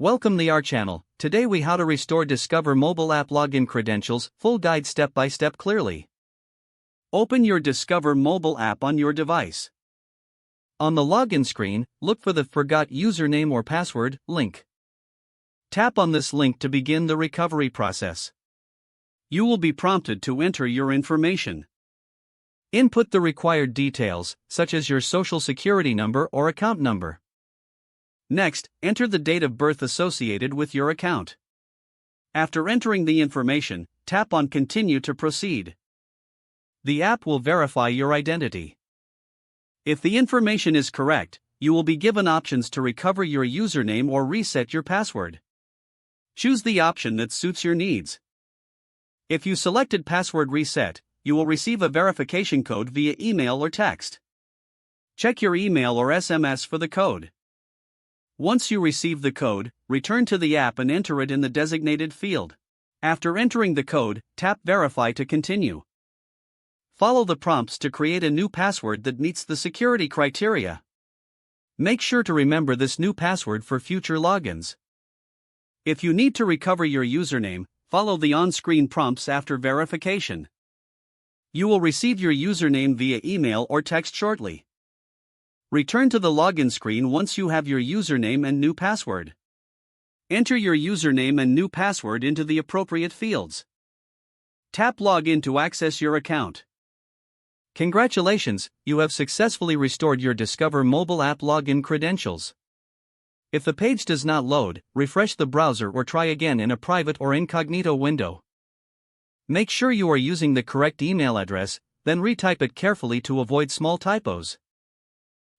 Welcome to our channel. Today we how to restore Discover mobile app login credentials, full guide step by step clearly. Open your Discover mobile app on your device. On the login screen, look for the Forgot Username or Password link. Tap on this link to begin the recovery process. You will be prompted to enter your information. Input the required details, such as your social security number or account number. Next, enter the date of birth associated with your account. After entering the information, tap on Continue to proceed. The app will verify your identity. If the information is correct, you will be given options to recover your username or reset your password. Choose the option that suits your needs. If you selected Password Reset, you will receive a verification code via email or text. Check your email or SMS for the code. Once you receive the code, return to the app and enter it in the designated field. After entering the code, tap Verify to continue. Follow the prompts to create a new password that meets the security criteria. Make sure to remember this new password for future logins. If you need to recover your username, follow the on-screen prompts after verification. You will receive your username via email or text shortly. Return to the login screen once you have your username and new password. Enter your username and new password into the appropriate fields. Tap Login to access your account. Congratulations, you have successfully restored your Discover mobile app login credentials. If the page does not load, refresh the browser or try again in a private or incognito window. Make sure you are using the correct email address, then retype it carefully to avoid small typos.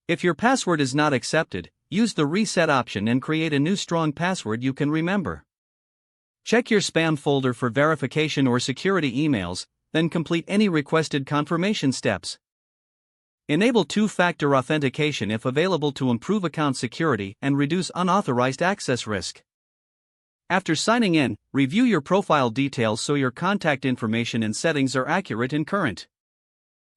If your password is not accepted, use the reset option and create a new strong password you can remember. Check your spam folder for verification or security emails, then complete any requested confirmation steps. Enable two-factor authentication if available to improve account security and reduce unauthorized access risk. After signing in, review your profile details so your contact information and settings are accurate and current.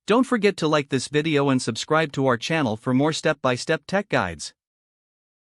Don't forget to like this video and subscribe to our channel for more step-by-step tech guides.